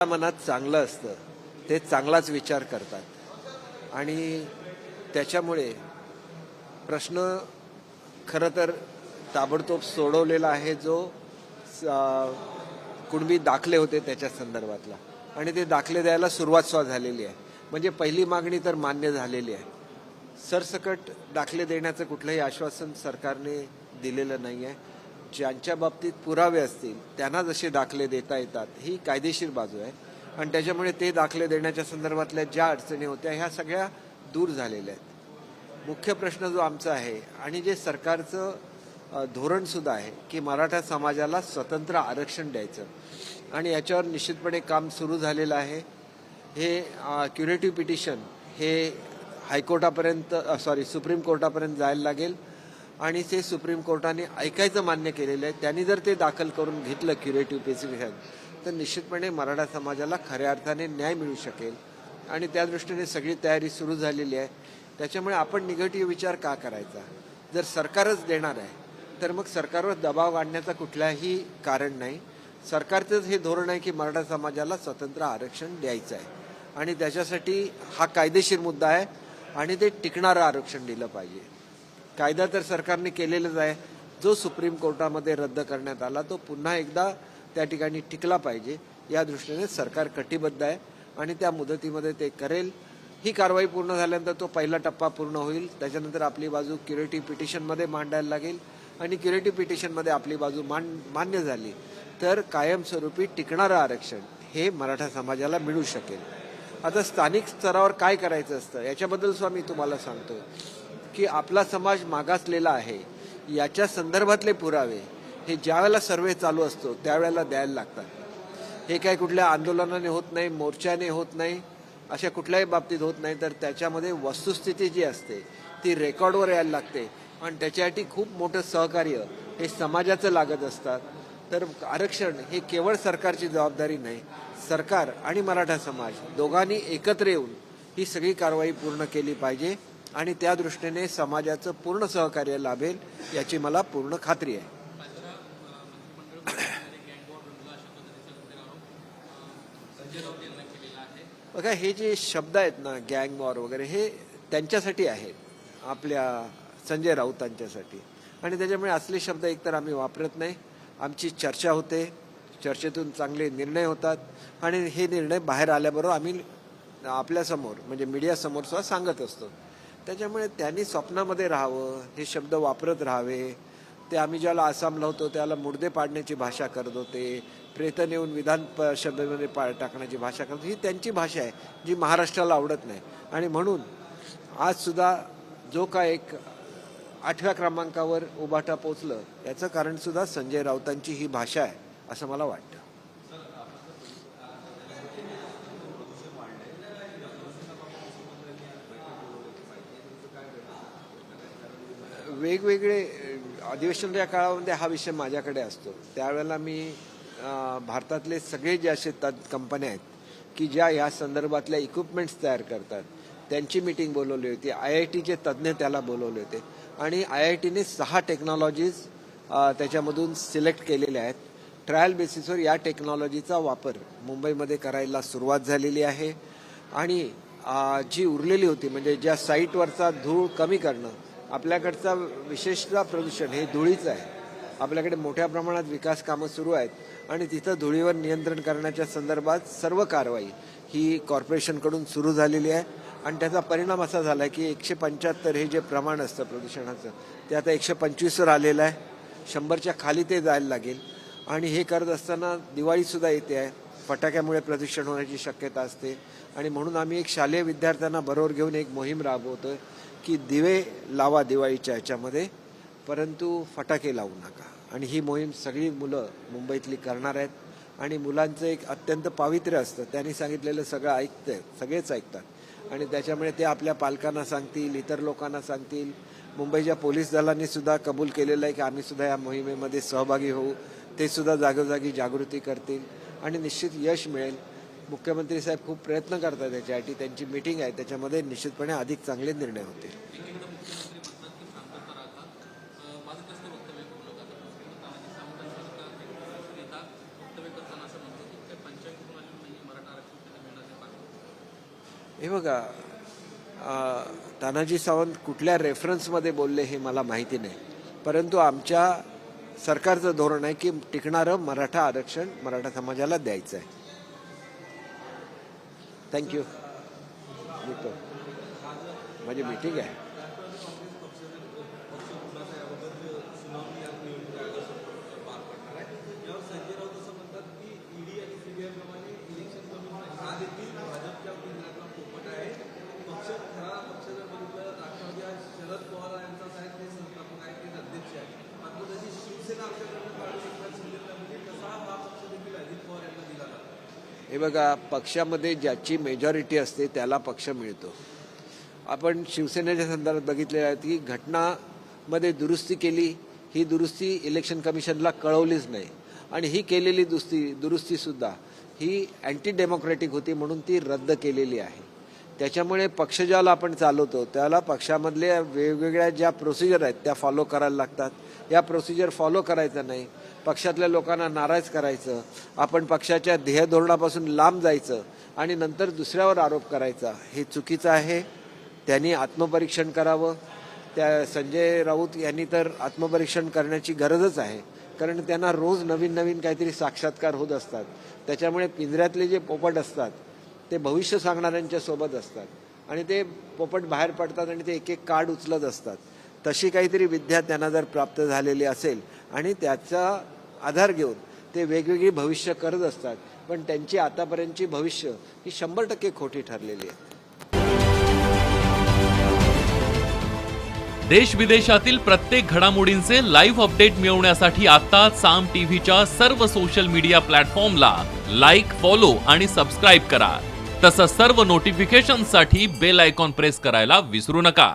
मनात चांगलं असतं ते चांगलाच विचार करतात आणि त्याच्यामुळे प्रश्न खरं तर ताबडतोब सोडवलेला आहे जो कुणबी दाखले होते त्याच्या संदर्भातला आणि ते दाखले द्यायला सुरुवात झालेली आहे. म्हणजे पहिली मागणी तर मान्य झालेली आहे. सरसकट दाखले देण्याचं कुठलंही आश्वासन सरकारने दिलेलं नाही आहे. ज्यांच्या बाबतीत पुरावे असतील त्यांना जसे दाखले देता येतात ही कायदेशीर बाजू आहे आणि त्याच्यामुळे ते दाखले देण्याच्या संदर्भातल्या ज्या अडचणी होत्या ह्या सगळ्या दूर झालेल्या आहेत. मुख्य प्रश्न जो आमचा आहे आणि जे सरकारचं धोरण सुद्धा आहे की मराठा समाजाला स्वतंत्र आरक्षण द्यायचं आणि याच्यावर निश्चितपणे काम सुरू झालेलं आहे. हे क्युरेटिव्ह पिटिशन हे हायकोर्टापर्यंत सुप्रीम कोर्टापर्यंत जायला लागेल आणि ते सुप्रीम कोर्टाने ऐकायचं मान्य केलेलं आहे. त्यांनी जर ते दाखल करून घेतलं क्युरेटिव्ह पिटिशन तर निश्चितपणे मराठा समाजाला खऱ्या अर्थाने न्याय मिळू शकेल आणि त्या दृष्टीने सगळी तयारी सुरू झालेली आहे. त्याच्यामुळे आपण निगेटिव्ह विचार का करायचा? जर सरकारच देणार आहे तर मग सरकारवर दबाव आणण्याचं कुठल्याही कारण नाही. सरकारचंच हे धोरण आहे की मराठा समाजाला स्वतंत्र आरक्षण द्यायचं आहे आणि त्याच्यासाठी हा कायदेशीर मुद्दा आहे आणि ते टिकणारं आरक्षण दिलं पाहिजे. कायदा तर सरकारने केलेलाच आहे. जो सुप्रीम कोर्टामध्ये रद्द करण्यात आला तो पुन्हा एकदा त्या ठिकाणी टिकला पाहिजे या दृष्टीने सरकार कटिबद्ध आहे आणि त्या मुदतीमध्ये ते करेल. ही कारवाई पूर्ण झाल्यानंतर तो पहिला टप्पा पूर्ण होईल. त्याच्यानंतर आपली बाजू क्युरेटिव्ह पिटिशनमध्ये मांडायला लागेल आणि क्युरेटिव्ह पिटिशनमध्ये आपली बाजू मान्य झाली तर कायमस्वरूपी टिकणारं आरक्षण हे मराठा समाजाला मिळू शकेल. आता स्थानिक स्तरावर काय करायचं असतं याच्याबद्दल सुद्धा मी तुम्हाला सांगतो की आपला समाज मागासलेला आहे याच्या संदर्भातले पुरावे हे ज्यावेळेला सर्वे चालू असतो त्यावेळेला द्यायला लागतात. हे काय कुठल्या आंदोलनाने होत नाही, मोर्चाने होत नाही, अशा कुठल्याही बाबतीत होत नाही. तर त्याच्यामध्ये वस्तुस्थिती जी असते ती रेकॉर्डवर यायला लागते आणि त्याच्यासाठी खूप मोठं सहकार्य हे समाजाचं लागत असतात. तर आरक्षण हे केवळ सरकारची जबाबदारी नाही, सरकार आणि मराठा समाज दोघांनी एकत्र येऊन ही सगळी कारवाई पूर्ण केली पाहिजे आणि त्या दृष्टीने समाजाचं पूर्ण सहकार्य लाभेल याची मला पूर्ण खात्री आहे. बघा, हे जे शब्द आहेत ना गँग वॉर वगैरे हे त्यांच्यासाठी आहेत, आपल्या संजय राऊतांच्यासाठी आणि त्याच्यामुळे असले शब्द एकतर आम्ही वापरत नाही. आमची चर्चा होते, चर्चेतून चांगले निर्णय होतात आणि हे निर्णय बाहेर आल्याबरोबर आम्ही आपल्यासमोर म्हणजे मीडियासमोर सुद्धा सांगत असतो. त्याच्यामुळे त्यांनी स्वप्नामध्ये राहावं, हे शब्द वापरत राहावे. ते आम्ही ज्याला आसामला होतो त्याला मुर्दे पाडण्याची भाषा करत होते, प्रेतन येऊन विधान परिषदेमध्ये टाकण्याची भाषा करत, ही त्यांची भाषा आहे जी महाराष्ट्राला आवडत नाही. आणि म्हणून आज सुद्धा जो काय एक 8व्या क्रमांकावर उभाटा पोचलं याचं कारण सुद्धा संजय राऊतांची ही भाषा आहे असं मला वाटतं. वेगवेगळे अधिवेशनाच्या काळामध्ये हा विषय माझ्याकडे असतो. त्यावेळेला मी भारतातले सगळे जे असे कंपन्या आहेत की ज्या या संदर्भातल्या इक्विपमेंट्स तयार करतात त्यांची मीटिंग बोलवली होती. IITचे तज्ज्ञ त्याला बोलवले होते आणि IITने 6 टेक्नॉलॉजीज त्याच्यामधून सिलेक्ट केलेल्या आहेत. ट्रायल बेसिसवर या टेक्नॉलॉजीचा वापर मुंबईमध्ये करायला सुरुवात झालेली आहे आणि जी उरलेली होती म्हणजे ज्या साईटवरचा धूळ कमी करणं, आपल्याकडचा विशेषतः प्रदूषण हे धुळीचं आहे. आपल्याकडे मोठ्या प्रमाणात विकास कामं सुरू आहेत आणि तिथं धुळीवर नियंत्रण करण्याच्या संदर्भात सर्व कारवाई ही कॉर्पोरेशनकडून सुरू झालेली आहे आणि त्याचा परिणाम असा झाला की 175 हे जे प्रमाण असतं प्रदूषणाचं ते आता 125वर आलेलं आहे. 100च्या खाली ते जायला लागेल आणि हे करत असताना दिवाळीसुद्धा येते आहे. फटाक्यामुळे प्रदूषण होण्याची शक्यता असते आणि म्हणून आम्ही एक शालेय विद्यार्थ्यांना बरोबर घेऊन एक मोहीम राबवतोय की दिवे लावा दिवाळीच्या ह्याच्यामध्ये परंतु फटाके लावू नका. आणि ही मोहीम सगळी मुलं मुंबईतली करणार आहेत आणि मुलांचं एक अत्यंत पावित्र्य असतं. त्यांनी सांगितलेलं सगळं सगळेच ऐकतात आणि त्याच्यामुळे ते आपल्या पालकांना सांगतील, इतर लोकांना सांगतील. मुंबईच्या पोलीस दलांनी सुद्धा कबूल केलेलं आहे की आम्ही सुद्धा या मोहिमेमध्ये सहभागी होऊ. ते सुद्धा जागोजागी जागृती करतील आणि निश्चित यश मिळेल. मुख्यमंत्री साहेब खूप प्रयत्न करतात त्याच्यासाठी. त्यांची मीटिंग आहे त्याच्यामध्ये निश्चितपणे अधिक चांगले निर्णय होतील. हे बघा, तानाजी सावंत कुठल्या रेफरन्समध्ये बोलले हे मला माहिती नाही, परंतु आमच्या सरकारचं धोरण आहे की टिकणारं मराठा आरक्षण मराठा समाजाला द्यायचं आहे. थँक्यू. माझी मीटिंग आहे. हे बघा, पक्षामध्ये ज्याची मेजॉरिटी असते त्याला पक्ष मिळतो. आपण शिवसेनेच्या संदर्भात बघितलेलं आहे की घटनामध्ये दुरुस्ती केली, ही दुरुस्ती इलेक्शन कमिशनला कळवलीच नाही आणि ही केलेली दुरुस्ती सुद्धा ही अँटी डेमोक्रेटिक होती म्हणून ती रद्द केलेली आहे. त्याच्यामुळे पक्ष ज्याला आपण चालवतो त्याला पक्षामधल्या वेगवेगळ्या ज्या प्रोसिजर आहेत त्या फॉलो करायला लागतात. या प्रोसिजर फॉलो करायचं नाही, पक्षातल्या लोकांना नाराज करायचं, आपण पक्षाच्या ध्येय धोरणापासून लांब जायचं आणि नंतर दुसऱ्यावर आरोप करायचा, हे चुकीचं आहे. त्यांनी आत्मपरीक्षण करावं. त्या संजय राऊत यांनी तर आत्मपरीक्षण करण्याची गरजच आहे, कारण त्यांना रोज नवीन नवीन काहीतरी साक्षात्कार होत असतात. त्याच्यामुळे पिंजऱ्यातले जे पोपट असतात ते भविष्य सांगणाऱ्यांच्या सोबत असतात आणि ते पोपट बाहेर पडतात आणि ते एक एक कार्ड उचलत असतात. तशी काहीतरी विद्या त्यांना जर प्राप्त झालेली असेल आणि त्याचा आधार घेऊन ते वेगवेगळी भविष्य करत असतात, पण त्यांची आतापर्यंतची भविष्य ही 100% खोटी ठरलेली आहे. देश विदेशातील प्रत्येक घडामोडींचे लाईव्ह अपडेट मिळवण्यासाठी आता साम टीव्हीच्या सर्व सोशल मीडिया प्लॅटफॉर्मला लाईक, फॉलो आणि सबस्क्राईब करा. तसंच सर्व नोटिफिकेशनसाठी बेल आयकॉन प्रेस करायला विसरू नका.